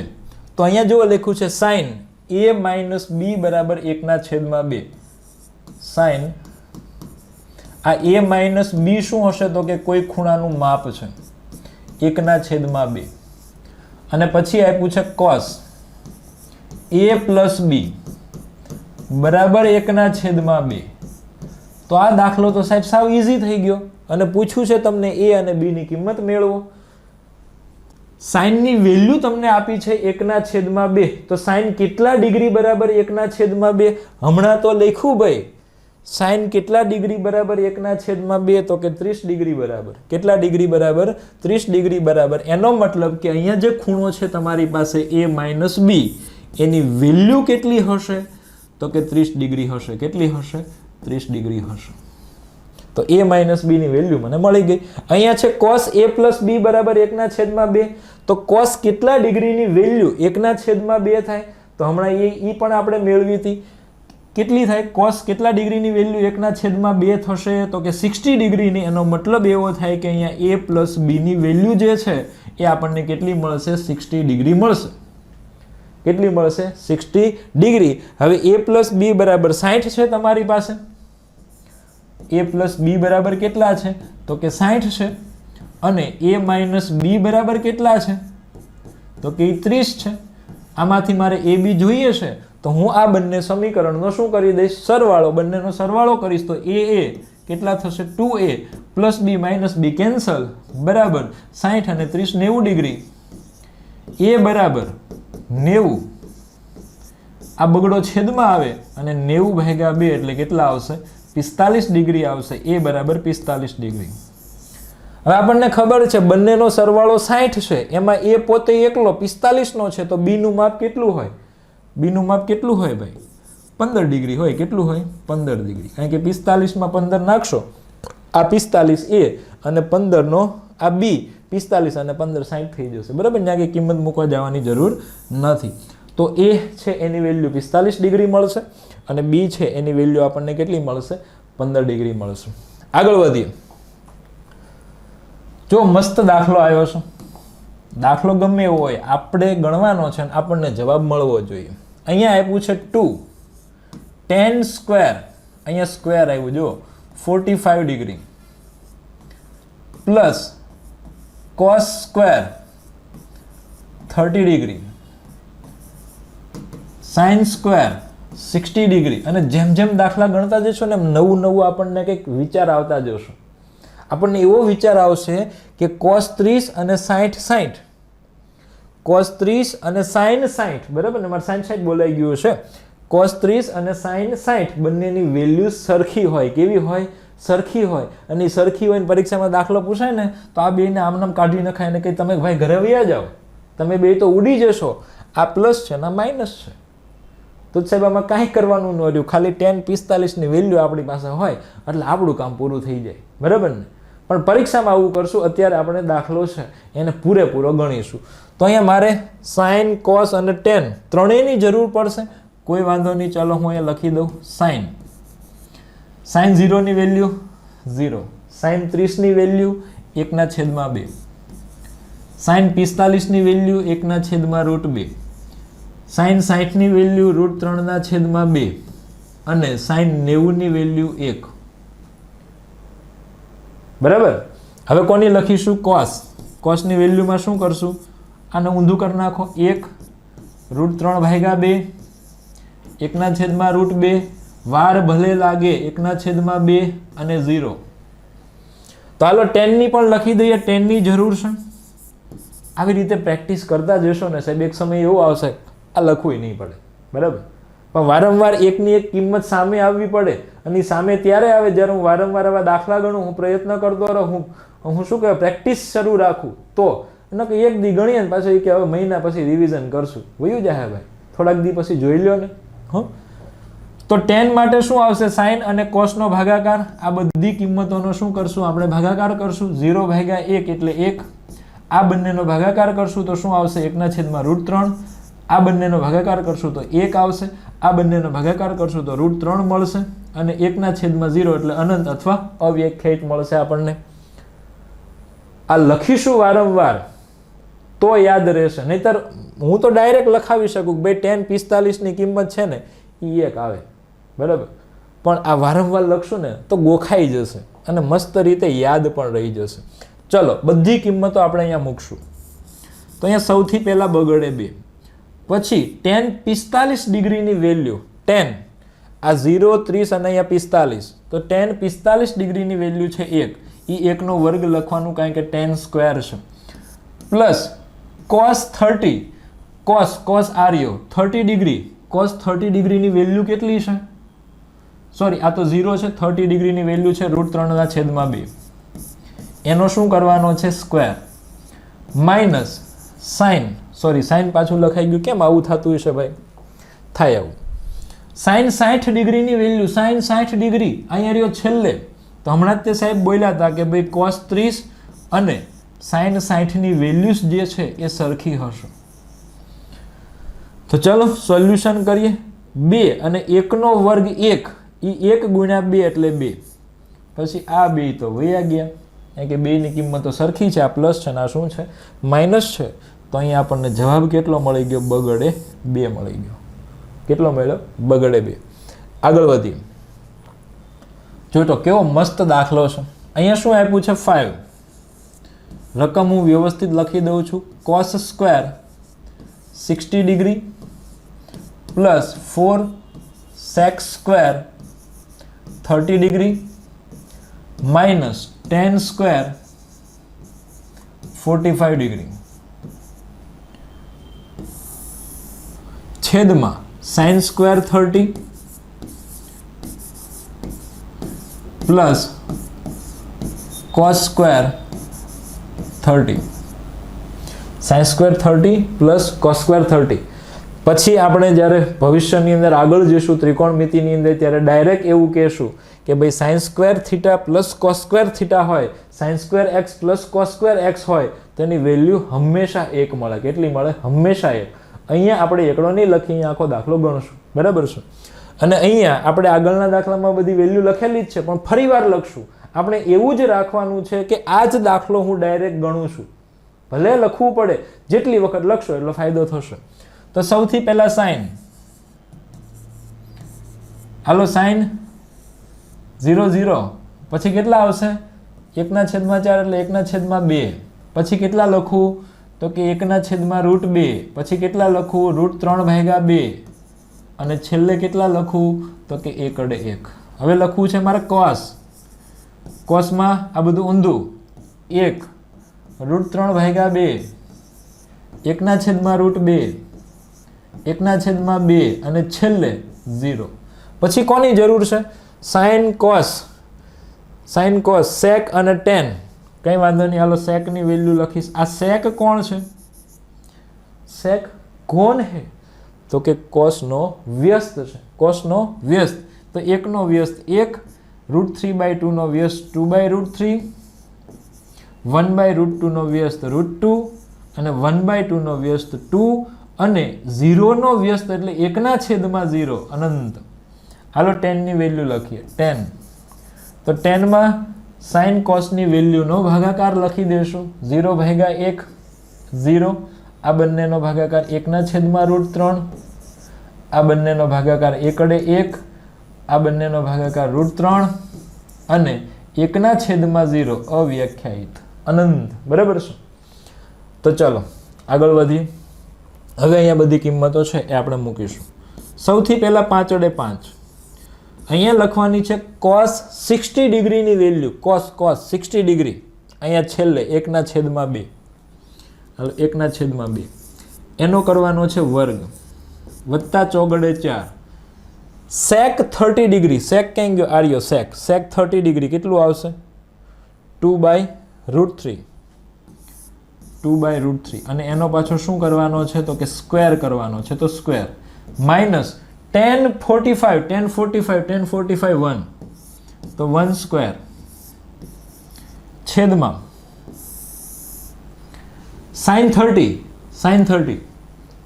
તો અહીંયા જો લખ્યું છે સાઇન a માઇનસ b બરાબર 1/2. સાઇન આ a માઇનસ b શું હશે? તો કે કોઈ ખૂણાનું માપ છે 1/2. અને પછી આપ્યું છે કોસ a પ્લસ b બરાબર 1/2. તો આ દાખલો તો સાહેબ સાવ ઈઝી થઈ ગયો અને પૂછ્યું છે તમને a અને b ની કિંમત મેળવો. સાઇનની વેલ્યુ તમને આપી છે 1/2. તો સાઇન કેટલા ડિગ્રી બરાબર 1/2? હમણાં તો લખ્યું ભાઈ સાઇન કેટલા ડિગ્રી બરાબર 1/2? તો કે 30 ડિગ્રી બરાબર. કેટલા ડિગ્રી બરાબર? 30 ડિગ્રી બરાબર. એનો મતલબ કે અહીંયા જે ખૂણો છે તમારી પાસે a minus b any value કેટલી હશે? તો કે 30 ડિગ્રી હશે. કેટલી હશે? 30 ડિગ્રી હશે. તો a માઇનસ b ની વેલ્યુ મને મળી ગઈ. અહીંયા છે cos a પ્લસ b બરાબર 1/2. તો cos કેટલા ડિગ્રીની વેલ્યુ 1/2 થાય? તો હમણાં એ પણ આપણે મેળવી હતી. કેટલી થાય? cos કેટલા ડિગ્રીની વેલ્યુ 1/2 થશે? તો કે 60 ડિગ્રીની. એનો મતલબ એવો થાય કે અહીંયા a પ્લસ b ની વેલ્યુ જે છે એ આપણને કેટલી મળશે? 60 ડિગ્રી મળશે. કેટલી મળશે? 60 ડિગ્રી. હવે a પ્લસ b બરાબર 60 છે તમારી પાસે. a પ્લસ b બરાબર કેટલા છે? તો કે 60 છે. અને a માઇનસ b બરાબર કેટલા છે? તો કે 30 છે. આમાંથી મારે a b જોઈએ છે તો હું આ બંને સમીકરણનો શું કરી દઈશ? સરવાળો. બંનેનો સરવાળો કરીશ તો a કેટલા થશે? 2a plus b minus b cancel બરાબર 60 અને 30 90 ડિગ્રી. a બરાબર 90. આ બગડો છેદમાં આવે અને 90/2 એટલે કેટલા આવશે? 45 ડિગ્રી આવશે. a બરાબર 45 ડિગ્રી. હવે આપણને ખબર છે બંનેનો સરવાળો 60 છે, એમાં a પોતે એકલો 45 નો છે, તો b નું માપ કેટલું હોય? b નું માપ કેટલું હોય ભાઈ? 15 ડિગ્રી હોય. કેટલું હોય? 15 ડિગ્રી. કારણ કે 45 માં 15 નાખશો, આ 45 a અને 15 નો આ b, 45 અને 15 60 થઈ જશે. બરાબર? ત્યાં કે કિંમત મૂકવા જવાની જરૂર નથી. તો a છે એની વેલ્યુ 45 ડિગ્રી મળશે અને b છે એની વેલ્યુ આપણને કેટલી મળશે? 15 ડિગ્રી મળશે. આગળ વધીએ. જો મસ્ત દાખલો આવ્યો છે. દાખલો ગમે એવો હોય આપણે ગણવાનો છે અને આપણને જવાબ મળવો જોઈએ. અહીંયા આપ્યું છે 2 tan સ્ક્વેર, અહીંયા સ્ક્વેર આવ્યું જો 45 degree plus cos square 30 degree sin square 60 degree. અને જેમ જેમ દાખલા ગણતા જશો ને નવું નવું આપણને કંઈક વિચાર આવતા જશો. આપણને એવો વિચાર આવશે કે cos 30 અને 60 cos 30 અને sin 60, બરાબર ને? મારે sin 60 બોલાઈ ગયું છે. cos 30 અને sin 60 બંનેની વેલ્યુ સરખી હોય. કેવી હોય? સરખી હોય. અને સરખી હોય ને પરીક્ષામાં દાખલો પૂછાય ને તો આ બેને આમનામ કાઢી નખાય ને કે તમે ભાઈ ઘરે વયા જાઓ, તમે બે તો ઉડી જશો. આ પ્લસ છે ને માઇનસ છે. તો સાહેબ આમાં કાંઈ કરવાનું ન રહ્યું, ખાલી tan 45 ની વેલ્યુ આપણી પાસે હોય એટલે આપણું કામ પૂરું થઈ જાય. બરાબર ને? પણ પરીક્ષામાં આવું કરશું. અત્યારે આપણે દાખલો છે એને પૂરેપૂરો ગણીશું. તો અહીંયા મારે sin, cos અને tan ત્રણેયની જરૂર પડશે. કોઈ વાંધો નહીં, ચાલો હું અહીંયા લખી દઉં sin. sin 0 ની વેલ્યુ 0, sin 30 ની વેલ્યુ 1/2, sin 45 ની વેલ્યુ 1/√2, sin 60 ની વેલ્યુ √3/2 અને sin 90 ની વેલ્યુ 1. બરાબર? હવે કોની લખીશું? cos. cos ની વેલ્યુમાં શું કરશું? આને ઊંધું કરી નાખો. 1 √3/2 1/√2, વાર ભલે લાગે 1/2 અને 0. તો હાલો tan ની પણ લખી દઈએ. tan ની જરૂર છે. આવી રીતે પ્રેક્ટિસ કરતા જશો ને સાહેબ એક સમય એવો આવશે આ લખવું નહીં પડે. બરાબર? પણ વારંવાર એકની એક કિંમત સામે આવવી પડે, અને સામે ત્યારે આવે જ્યારે હું વારંવાર આવા દાખલા ગણું, હું પ્રયત્ન કરતો રહું, હું શું કહેવાય પ્રેક્ટિસ શરૂ રાખું, તો ન કે એક દી ગણીએ ને પાછું કે હવે મહિના પછી રિવિઝન કરશું, વયું જાય ભાઈ, થોડાક દી પછી જોઈ લ્યો ને. તો tan માટે શું આવશે? સાઇન અને કોસનો ભાગાકાર. આ બધી કિંમતોનો શું કરશું આપણે? ભાગાકાર કરશું. 0/1 એટલે 1. આ બંનેનો ભાગાકાર કરશું તો શું આવશે? 1/√3. આ બંનેનો ભાગાકાર કરશું તો 1 આવશે. આ બંનેનો ભાગાકાર કરશું તો √3 મળશે. અને 1/0 એટલે અનંત અથવા અવ્યાખ્યાયિત મળશે આપણને. આ લખીશું વારંવાર તો યાદ રહેશે, નહીતર હું તો ડાયરેક્ટ લખાવી શકું કે ભાઈ tan 45ની કિંમત છે ને એ 1 આવે, બરાબર, પણ આ વારંવાર લખશું ને તો ગોખાઈ જશે અને મસ્ત રીતે યાદ પણ રહી જશે. ચલો બધી કિંમતો આપણે અહીંયા મૂકશું. તો અહીંયા સૌથી પહેલા બગડે 2, પછી tan 45 ડિગ્રીની વેલ્યુ, tan આ 0, 30 અને અહીંયા 45, તો tan 45 ડિગ્રીની વેલ્યુ છે 1, એ 1નો વર્ગ લખવાનું કારણ કે tan સ્ક્વેર છે, પ્લસ cos 30, cos આર્યો 30 ડિગ્રી, cos 30 ડિગ્રીની વેલ્યુ કેટલી છે? સોરી, આ તો 0 છે. 30 ડિગ્રીની વેલ્યુ છે √3/2. એનો શું કરવાનો છે? Square. Minus sign, sorry sign પાછું લખાઈ ગયું, કેમ આવું થતું હશે ભાઈ? થાય આવું. સાઇન 60 ડિગ્રીની વેલ્યુ, સાઇન 60 ડિગ્રી અહીંયા રહ્યો છેલ્લે. તો હમણાં જ તે સાહેબ બોલ્યા હતા કે ભાઈ cos 30 અને સાઇન 60ની વેલ્યુઝ જે છે એ સરખી હશે. તો ચલો સોલ્યુશન કરીએ. 2 અને 1નો વર્ગ 1, એ 1 ગુણ્યા 2 એટલે 2. પછી આ 2 તો વયા ગયા, કારણ કે 2ની કિંમતો સરખી છે. આ પ્લસ છે ને આ શું છે? માઇનસ છે. તો અહીંયા આપણને જવાબ કેટલો મળી ગયો? બગડે 2 મળી ગયો. કેટલો મળ્યો? બગડે 2. આગળ વધીએ. જો તો કેવો મસ્ત દાખલો છે. અહીંયા શું આપ્યું છે? 5. રકમ હું વ્યવસ્થિત લખી દઉં છું. cos square 60 degree plus 4 sec square 30 degree minus tan square 45 degree છેદમાં sin square 30 plus cos square 30, sin square 30 plus cos square 30. પછી આપણે જ્યારે ભવિષ્યની અંદર આગળ જઈશું ત્રિકોણમિતિની અંદર, ત્યારે ડાયરેક્ટ એવું કહેશું કે ભાઈ sin square theta plus cos square theta હોય, sin square x plus cos square x હોય, તેની વેલ્યુ હંમેશા 1 મળે. કેટલી મળે? હંમેશા 1. અહીંયા આપણે એકડો નહીં લખી, અહીંયા આખો દાખલો ગણશું, બરાબર છે. અને અહીંયા આપણે આગળના દાખલામાં બધી વેલ્યુ લખેલી જ છે, પણ ફરી વાર લખશું. આપણે એવું જ રાખવાનું છે કે આ જ દાખલો હું ડાયરેક્ટ ગણું છું, ભલે લખવું પડે, જેટલી વખત લખશો એટલો ફાયદો થશે. તો સૌથી પહેલા સાઇન, હાલો સાઇન 0 0, પછી કેટલા આવશે? 1/4 એટલે 1/2. પછી કેટલા લખવું? તો કે 1/√2. પછી કેટલા લખવું? √3/2. અને છેલ્લે કેટલા લખવું? તો કે 1/1. હવે લખવું છે મારે cos. કોસમાં આ બધું ઊંધું. 1 √3/2, 1/√2, 1/2 અને છેલ્લે 0. પછી કોની જરૂર છે? sin cos sec અને tan. કંઈ વાંધો નહીં, હાલો સેકની વેલ્યુ લખીશ. આ સેક કોણ છે? સેક કોણ હે? તો કે કોસનો વ્યસ્ત છે. કોસનો વ્યસ્ત, તો 1નો વ્યસ્ત 1, √3/2 નો વ્યસ્ત 2/√3, 1/√2 નો વ્યસ્ત √2 અને 1/2 નો વ્યસ્ત 2 અને 0 નો વ્યસ્ત એટલે 1/0 અનંત. હાલો tan ની વેલ્યુ લખીએ. tan, તો tan માં sin cos ની વેલ્યુનો ભાગાકાર લખી દેશું. 0/1 0, આ બંનેનો ભાગાકાર 1/√3, આ બંનેનો ભાગાકાર 1/1, આ બંનેનો ભાગાકાર √3 અને 1/0 અવ્યાખ્યાયિત અનંત, બરાબર છે. તો ચાલો આગળ વધીએ. હવે અહીંયા બધી કિંમતો છે એ આપણે મૂકીશું. સૌથી પહેલા 5/5 અહીંયા લખવાની છે. cos 60 ડિગ્રીની વેલ્યુ, cos 60 ડિગ્રી અહીંયા છેલ્લે 1/2, 1/2 એનો કરવાનો છે વર્ગ, વત્તા 4/4 સેક 30 ડિગ્રી, સેક ક્યાં ગયો? આર્યો સેક 30 ડિગ્રી કેટલું આવશે? 2/√3, 2/√3. અને એનો પાછો શું કરવાનો છે તો કે સ્ક્વેર કરવાનો છે, તો સ્ક્વેર માઇનસ 10 45 1, તો 1 સ્ક્વેર છેદમાં sin 30.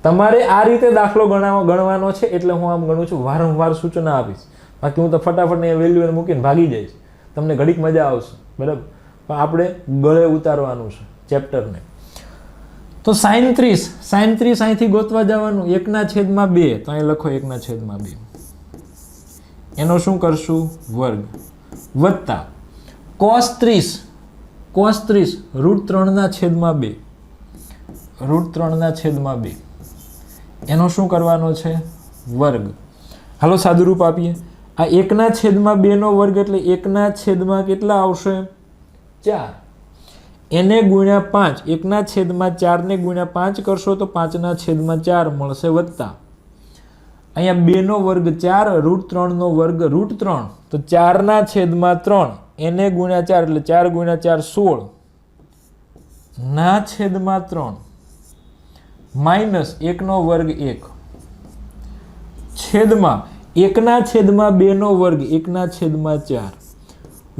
તમારે આ રીતે દાખલો ગણવાનો છે એટલે હું આમ ગણું છું, વારંવાર સૂચના આપીશ, બાકી હું તો ફટાફટ ને વેલ્યુ મૂકીને ભાગી જઈશ, તમને ઘડીક મજા આવશે, બરાબર, પણ આપણે ગળે ઉતારવાનું છે ચેપ્ટરને. તો sin 30 અહીંથી ગોતવા જવાનું, 1/2, તો અહીં લખો 1/2, એનો શું કરશું? વર્ગ, વત્તા cos 30 √3/2, √3/2, એનો શું કરવાનો છે? વર્ગ. હાલો સાદુરૂપ આપીએ. આ 1/2 નો વર્ગ એટલે 1/, કેટલા આવશે? 4. એને ગુણ્યા 5, 1/4 ને ગુણ્યા 5 કરશો તો 5/4 મળશે, વત્તા અહીંયા 2 નો વર્ગ 4, √3 નો વર્ગ √3, તો 4/3, એને ગુણ્યા 4 એટલે 4 ગુણ્યા 4 16/3 માઇનસ 1 નો વર્ગ 1 છેદમાં 1/2 નો વર્ગ 1/4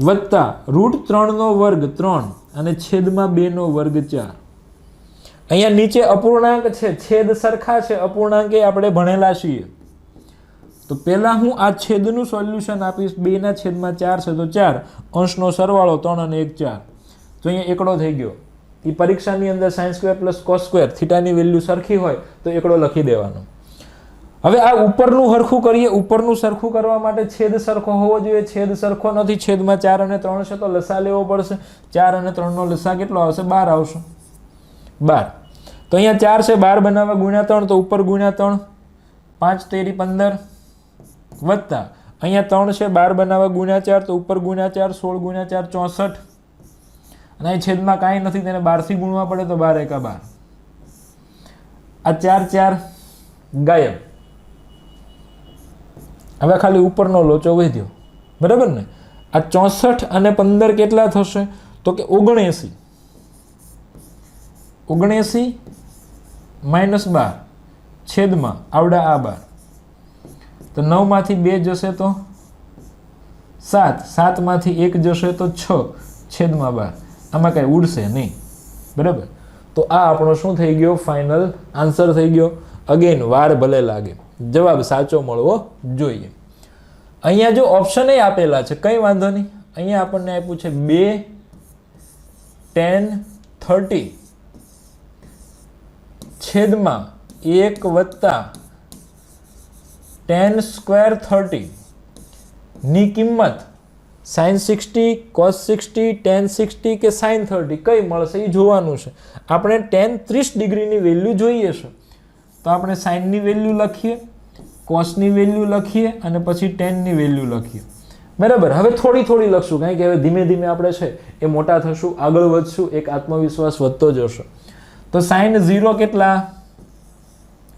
વત્તા √3 નો વર્ગ 3 અને છેદમાં 2 નો વર્ગ 4. અહીંયા નીચે અપૂર્ણાંક છે, છેદ સરખા છે, અપૂર્ણાંક એ આપણે ભણેલા છીએ. તો પહેલા હું આ છેદનું સોલ્યુશન આપીશ. 2/4 છે તો 4, અંશનો સરવાળો 3 અને 1 4, તો અહીંયા એકડો થઈ ગયો. એ પરીક્ષાની અંદર sin² + cos², થીટાની વેલ્યુ સરખી હોય તો એકડો લખી દેવાનો. હવે આ ઉપરનું સરખું કરીએ. ઉપરનું સરખું કરવા માટે છેદ સરખો હોવો જોઈએ, છેદ સરખો નથી, છેદમાં 4 અને 3 છે તો લસા લેવો પડશે. 4 અને 3 નો લસા કેટલો આવશે? 12 આવશે, 12. તો અહીંયા 4 છે, 12 બનાવવા ગુણ્યા 3, તો ઉપર ગુણ્યા 3, 5 તેરી 15, વત્તા અહીંયા 3 છે, 12 બનાવવા ગુણ્યા 4, તો ઉપર ગુણ્યા 4, 16 ગુણ્યા 4 64, અને અહીં છેદમાં કાંઈ નથી, તેને 12 થી ગુણવા પડે તો 12 એકા 12. આ 4 ગાયબ. હવે ખાલી ઉપરનો લોચો વધ્યો, બરાબર ને? આ 64 અને 15 કેટલા થશે તો કે 79, 79 માઇનસ 12 છેદમાં આવડા આ 12, તો 9 માંથી 2 જશે તો 7, 7 માંથી 1 જશે તો 6 છેદમાં 12. આમાં કઈ ઉડશે નહીં, બરાબર? તો આ આપણો શું થઈ ગયો? ફાઇનલ આન્સર થઈ ગયો. અગેન વાર ભલે લાગે, જવાબ સાચો મળવો જોઈએ. અહીંયા જો ઓપ્શન એ આપેલા છે, કંઈ વાંધો નહીં. અહીંયા આપણને આપ્યું છે 2 tan 30 છેદમાં 1 વત્તા tan² 30 ની કિંમત sin 60, cos 60, tan 60 કે sin 30 કઈ મળશે એ જોવાનું છે. આપણે tan 30 ડિગ્રીની વેલ્યુ જોઈએ છે, તો આપણે sin ની વેલ્યુ લખીએ, cos ની વેલ્યુ લખીએ અને પછી tan ની વેલ્યુ લખીએ, બરાબર? હવે થોડી થોડી લખશું, કારણ કે હવે ધીમે ધીમે આપણે છે એ મોટા થશું, આગળ વધશું, એક આત્મવિશ્વાસ વધતો જશે. તો sin 0 કેટલા?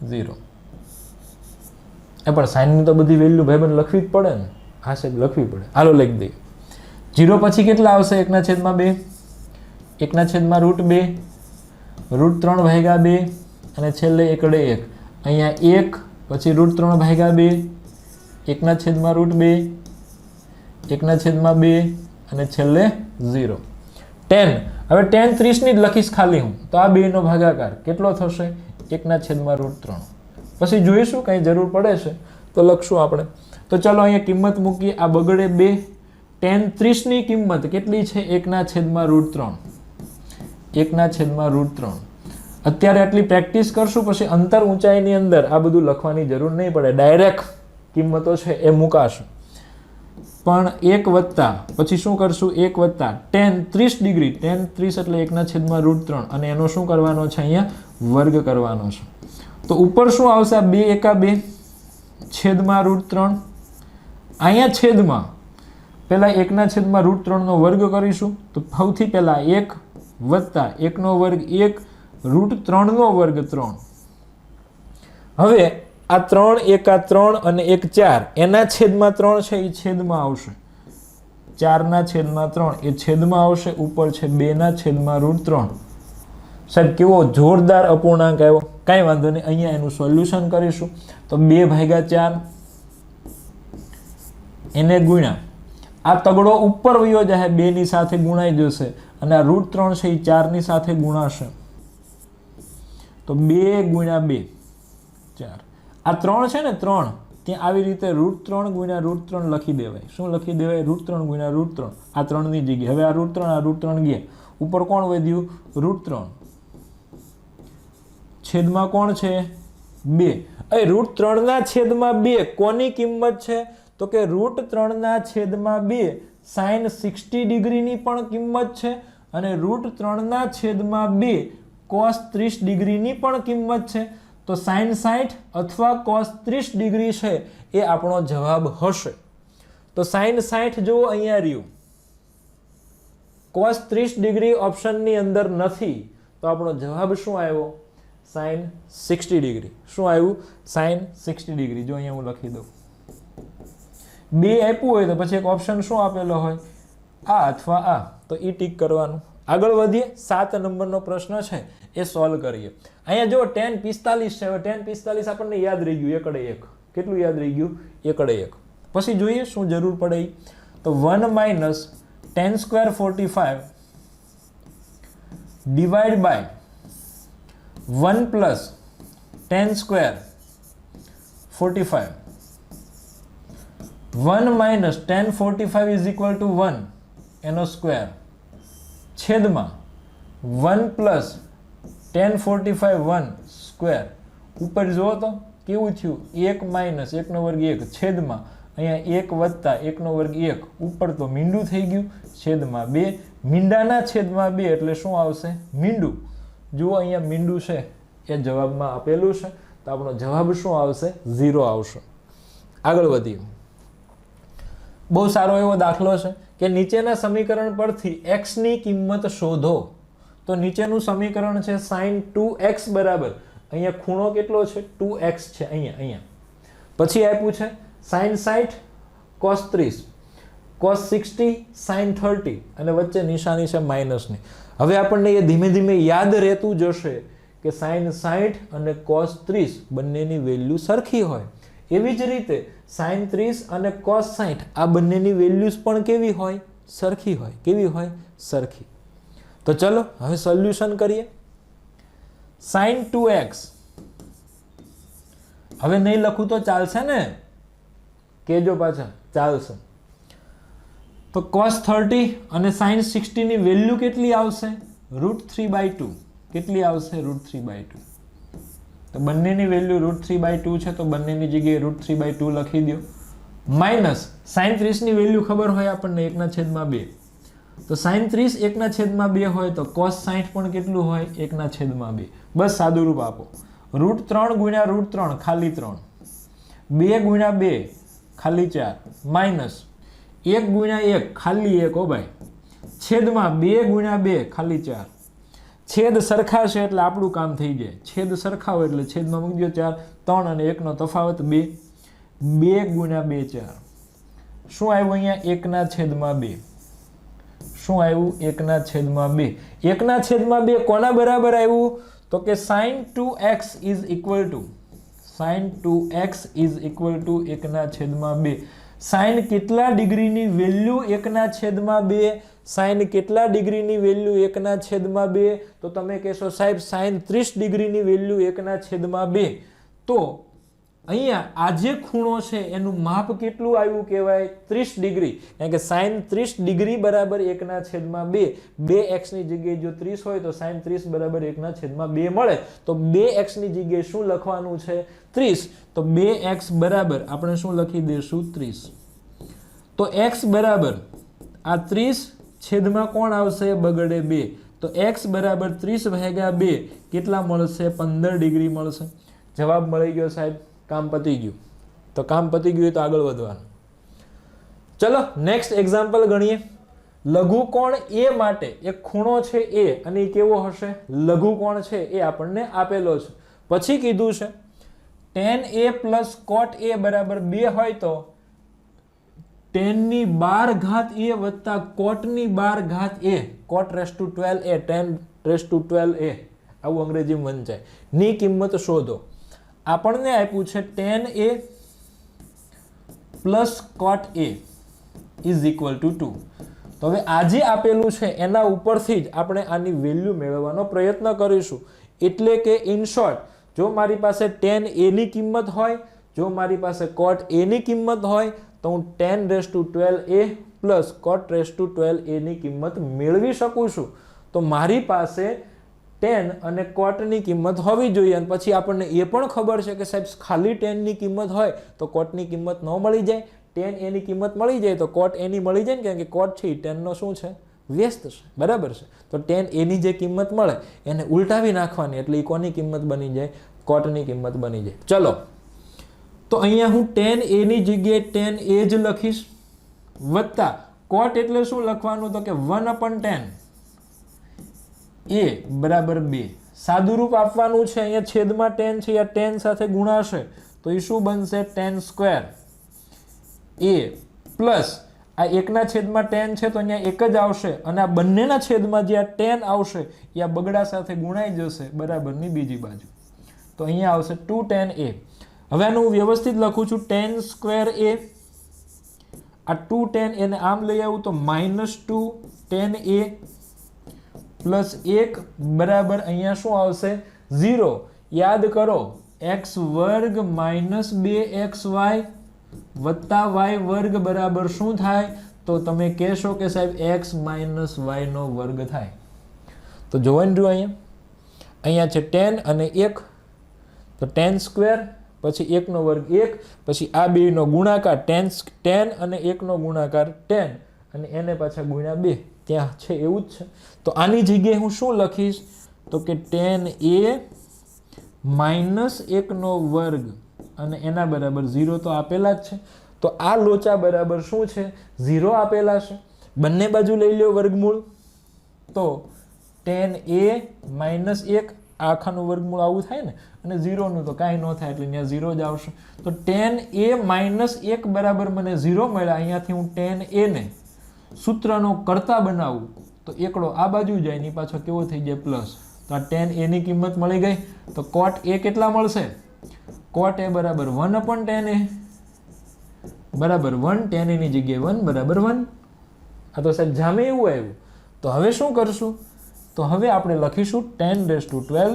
0. પણ sin ની તો બધી વેલ્યુ ભાઈબંધ લખવી જ પડે ને, આ છે લખવી પડે. હાલો લખી દઈએ. 0 પછી કેટલા આવશે? 1/2, 1/√2, √3/2 અને છેલ્લે એકડે 1. અહીંયા 1 પછી √3/2, 1/√2, 1/2 અને છેલ્લે 0. 10. હવે tan 30 ની જ લખીશ ખાલી હું, તો આ 2 નો ભાગાકાર કેટલો થશે? 1/√3. પછી જોઈશું કંઈ જરૂર પડે છે તો લખશું આપણે. તો ચલો અહીંયા કિંમત મૂકીએ. આ બગડે 2. tan 30 ની કિંમત કેટલી છે? 1/√3, 1/√3. અત્યારે આટલી પ્રેક્ટિસ કરશું, પછી અંતર ઊંચાઈની અંદર આ બધું લખવાની જરૂર નહીં પડે, ડાયરેક્ટ કિંમતો છે એ મૂકાશું. પણ 1 વત્તા પછી શું કરશું? 1 વત્તા tan 30 ડિગ્રી, tan 30 એટલે 1/√3, અને એનો શું કરવાનો છે? અહીંયા વર્ગ કરવાનો છે. તો ઉપર શું આવશે? 2 એકા 2 છેદમાં √3. અહીંયા છેદમાં પહેલા 1/√3 નો વર્ગ કરીશું, તો સૌથી પહેલા 1 વત્તા 1 નો વર્ગ 1, √3 નો વર્ગ 3. હવે આ 3 એક આ 3 અને એક 4 એના છેદમાં 3 છે એ છેદમાં આવશે, 4 ના છેદમાં 3 એ છેદમાં આવશે, ઉપર છે 2 ના છેદમાં √3. સાહેબ કેવો જોરદાર અપૂર્ણાંક આવ્યો. કાંઈ વાંધો નહીં, અહીંયા એનું સોલ્યુશન કરીશું. તો 2/4 એને ગુણ્યા આ તગડો ઉપર વયો જાય, 2 ની સાથે ગુણાઈ જશે અને આ √3 છે એ 4 ની સાથે ગુણાશે. તો 2 ગુણ્યા 2 4. આ 3 છે ને 3 ત્યાં આવી રીતે √3 ગુણ્યા √3 લખી દેવાય. શું લખી દેવાય? √3 ગુણ્યા √3. આ 3 ની જગ્યાએ હવે આ √3 ગયા, ઉપર કોણ વધ્યું? √3. છેદમાં કોણ છે? 2. √3 ના છેદમાં 2 કોની કિંમત છે? તો કે √3 ના છેદમાં 2 sin 60 ડિગ્રીની પણ કિંમત છે અને √3 ના છેદમાં 2 cos 30 ડિગ્રીની પણ કિંમત છે. તો sin 60 અથવા cos 30 ડિગ્રી છે એ આપણો જવાબ હશે. તો sin 60 જો અહીંયા રહ્યું, cos 30 ડિગ્રી ઓપ્શનની અંદર નથી, તો આપણો જવાબ શું આવ્યો? sin 60 degree. શું આવ્યું? sin 60 degree. જો અહીંયા હું લખી દઉં, 2 આપ્યું હોય તો પછી એક ઓપ્શન શું આપેલો હોય? આ અથવા આ. તો એ ટીક કરવાનું. આગળ વધીએ. 7 નંબરનો પ્રશ્ન છે એ સોલ્વ કરીએ. અહીંયા જો tan 45 છે. હવે tan 45 આપણને યાદ રહી ગયું, એકડે એક. કેટલું યાદ રહી ગયું? એકડે એક. પછી જોઈએ શું જરૂર પડે. તો 1 minus tan square 45 divide by 1 plus tan square 45. 1 minus tan 45 is equal to 1 એનો સ્ક્વેર છેદમાં 1 પ્લસ tan 45 1 સ્ક્વેર. ઉપર જુઓ તો કેવું થયું? 1 માઇનસ 1 નો વર્ગ 1 છેદમાં અહીંયા 1 વત્તા 1 નો વર્ગ 1, ઉપર તો મીંડું થઈ ગયું, છેદમાં 2. મીંડાના છેદમાં 2 એટલે શું આવશે? મીંડું. જુઓ અહીંયા મીંડું છે એ જવાબમાં આપેલું છે, તો આપણો જવાબ શું આવશે? 0 આવશે. આગળ વધીએ. બહુ સારો એવો દાખલો છે કે નીચેના સમીકરણ પરથી x ની કિંમત શોધો. તો નીચેનું સમીકરણ છે sin 2x બરાબર, અહીંયા ખૂણો કેટલો છે? 2x છે અહીંયા. પછી આપ્યું છે sin 60 cos 30, cos 60 sin 30 અને વચ્ચે નિશાની છે માઇનસની. હવે આપણને એ ધીમે ધીમે યાદ રહેતું જશે કે sin 60 અને cos 30 બંનેની વેલ્યુ સરખી હોય. એવી જ રીતે sin 30 અને cos 60 આ બંનેની વેલ્યુઝ પણ કેવી હોય? સરખી હોય. કેવી હોય? સરખી. તો ચલો હવે સોલ્યુશન કરીએ. sin 2x હવે નહીં લખું તો ચાલશે ને? કેજો પાછા, ચાલશે. તો cos 30 અને sin 60 ની વેલ્યુ કેટલી આવશે? √3/2. કેટલી આવશે? √3/2. તો બંનેની વેલ્યુ √3/2 છે, તો બંનેની જગ્યાએ √3/2 લખી દો. માઇનસ sin 30 ની વેલ્યુ ખબર હોય આપણને 1/2. તો sin 30 1/2 હોય તો cos 60 પણ કેટલું હોય? 1/2. બસ સાદું રૂપ આપો. √3 ગુણ્યા √3 ખાલી 3, 2 ગુણ્યા 2 ખાલી 4, માઇનસ 1 ગુણ્યા 1 ખાલી 1. ઓ ભાઈ, છેદમાં 2 ગુણ્યા 2 ખાલી 4. છેદ સરખા છે એટલે આપણું કામ થઈ જાય. છેદ સરખા હોય એટલે છેદમાં મૂકી દો 4. 3 અને 1 નો તફાવત 2. 2 ગુણ્યા 2 4. શું આવ્યું અહીંયા? 1/2. શું આવ્યું? 1/2. 1/2 કોના બરાબર આવ્યું? તો કે sin 2x is equal two sin 2x is equal two 1/2. sin કેટલા ડિગ્રીની વેલ્યુ 1/2? sin કેટલા ડિગ્રીની વેલ્યુ 1/2? તો તમે કહેશો સાહેબ sin 30 ડિગ્રીની વેલ્યુ 1/2. તો અહીંયા આ જે ખૂણો છે એનું માપ કેટલું આવ્યું કહેવાય? 30 ડિગ્રી. કારણ કે sin 30 ડિગ્રી બરાબર 1/2. 2x ની જગ્યાએ જો 30 હોય તો sin 30 બરાબર 1/2 મળે. તો 2x ની જગ્યાએ શું લખવાનું છે? 30. તો 2x બરાબર આપણે શું લખી દઈશું? 30. તો x બરાબર આ 30 છેદમાં કોણ આવશે? બગડે 2. તો x બરાબર 30/2 કેટલા મળશે? 15 ડિગ્રી મળશે. જવાબ મળી ગયો સાહેબ. કામ પતી ગયું. તો કામ પતી ગયું તો આગળ વધવાનું. ચલો નેક્સ્ટ એક્ઝામ્પલ ગણીએ. લઘુકોણ A માટે એક ખૂણો છે A અને એ કેવો હશે? લઘુકોણ છે એ આપણને આપેલો છે. પછી કીધું છે tan a plus cot a બરાબર 2 હોય તો tan ની 12 ઘાત a વત્તા cot ની 12 ઘાત a cot raise to 12 a tan raise to 12 a આવું અંગ્રેજીમાં વંચાય ની કિંમત શોધો. આપણને આપ્યું છે tan a plus cot a is equal two 2. તો હવે આ જે આપેલું છે એના ઉપરથી જ આપણે આની વેલ્યુ મેળવવાનો પ્રયત્ન કરીશું. એટલે કે ઇન શોર્ટ, જો મારી પાસે tan a ની કિંમત હોય, જો મારી પાસે cot a ની કિંમત હોય તો હું tan raise to 12a plus cot raise to 12a ની કિંમત મેળવી શકું છું. તો મારી પાસે tan અને cot ની કિંમત હોવી જોઈએ. અને પછી આપણને એ પણ ખબર છે કે સાહેબ ખાલી tan ની કિંમત હોય તો cot ની કિંમત ન મળી જાય, tan a ની કિંમત મળી જાય તો cot a ની મળી જાય ને, કારણ કે cot છે tan નો શું છે, વ્યસ્ત છે, બરાબર છે. તો tan a ની જે કિંમત મળે એને ઉલટાવી નાખવાની, એટલે એ કોની કિંમત બની જાય, cot ની કિંમત બની જાય. ચલો, તો અહીંયા હું tan a ની જગ્યાએ tan a જ લખીશ, વત્તા cot એટલે શું લખવાનું, તો કે 1/tan a બરાબર 2. સાદું રૂપ આપવાનું છે. અહીંયા છેદમાં tan છે, આ tan સાથે ગુણાશે તો એ શું બનશે, tan સ્ક્વેર a પ્લસ આ એકના છેદમાં tan છે તો અહીંયા એક જ આવશે, અને આ બંનેના છેદમાં જે આ tan આવશે એ આ બગડા સાથે ગુણાઈ જશે બરાબરની બીજી બાજુ. તો અહીંયા આવશે 2tan a. હવે આનું હું વ્યવસ્થિત લખું છું, tan સ્ક્વેર a, આ 2tan a ને આમ લઈ આવું તો -2tan a પ્લસ 1 બરાબર અહીંયા શું આવશે, 0. યાદ કરો, x વર્ગ માઇનસ 2xy વત્તા y વર્ગ બરાબર શું થાય, તો તમે કહેશો કે સાહેબ x માઇનસ y નો વર્ગ થાય. તો જોવાનું રહ્યું અહીંયા છે tan અને 1, તો tan સ્ક્વેર પછી 1 નો વર્ગ 1, પછી આ બેનો ગુણાકાર tan અને 1 નો ગુણાકાર tan, અને એને પાછા ગુણ્યા 2 ત્યાં છે એવું જ છે. તો આની જગ્યાએ હું શું લખીશ, તો કે tan a માઇનસ 1 નો વર્ગ અને એના બરાબર 0 તો આપેલા જ છે. તો આ લોચા બરાબર શું છે, 0 આપેલા છે. બંને બાજુ લઈ લ્યો વર્ગમૂળ, તો tan a માઇનસ 1 આખાનું વર્ગમૂળ આવું થાય ને, અને 0 નું તો કાંઈ ન થાય એટલે અહીંયા 0 જ આવશે. તો tan a માઇનસ 1 બરાબર મને 0 મળ્યા. અહીંયાથી હું tan a ને સૂત્રનો કરતા બનાવું તો એકડો આ બાજુ જાય, એની પાછો કેવો થઈ જાય, પ્લસ. તો આ tan a ની કિંમત મળી ગઈ. તો cot a કેટલા મળશે, cot a બરાબર 1/tan a બરાબર 1, tan a ની જગ્યાએ 1 બરાબર 1. આ તો સાહેબ જામે એવું આવ્યું. તો હવે શું કરશું, તો હવે આપણે લખીશું tan raise to 12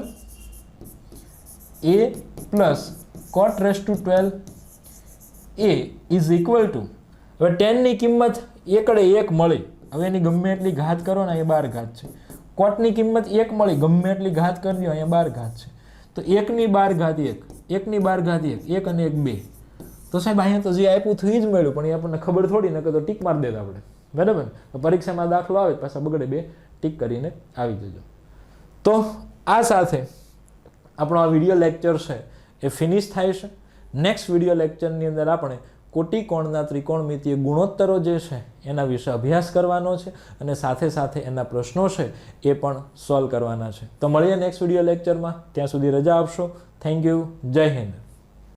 a plus cot raise to 12 a is equal two, હવે tan ની કિંમત એકડે 1 મળી, હવે એની ગમે એટલી ઘાત કરો ને, અહીંયા 12 ઘાત છે. cot ની કિંમત 1 મળી, ગમે એટલી ઘાત કરી દો, અહીંયા 12 ઘાત છે. તો 1 ની 12 ઘાત 1, 1 ની 12 ઘાત 1, 1 અને 1 2. તો સાહેબ અહીંયા તો જે આપ્યું થઈ જ મળ્યું, પણ એ આપણને ખબર થોડી, નકર તો ટીક મારી દેતા આપણે, બરાબર. તો પરીક્ષામાં દાખલો આવે પાછા બગડે 2 ટીક કરીને આવી જજો. તો આ સાથે આપણો આ વિડીયો લેક્ચર છે એ ફિનિશ થાય છે. નેક્સ્ટ વિડીયો લેક્ચરની અંદર આપણે કોટિકોણના ત્રિકોણમિતીય ગુણોત્તરો જે છે એના વિશે અભ્યાસ કરવાનો છે, અને સાથે સાથે એના પ્રશ્નો છે એ પણ સોલ્વ કરવાના છે. તો મળીએ નેક્સ્ટ વિડીયો લેક્ચરમાં. ત્યાં સુધી રજા આપશો. Thank you. જય હિન્દ.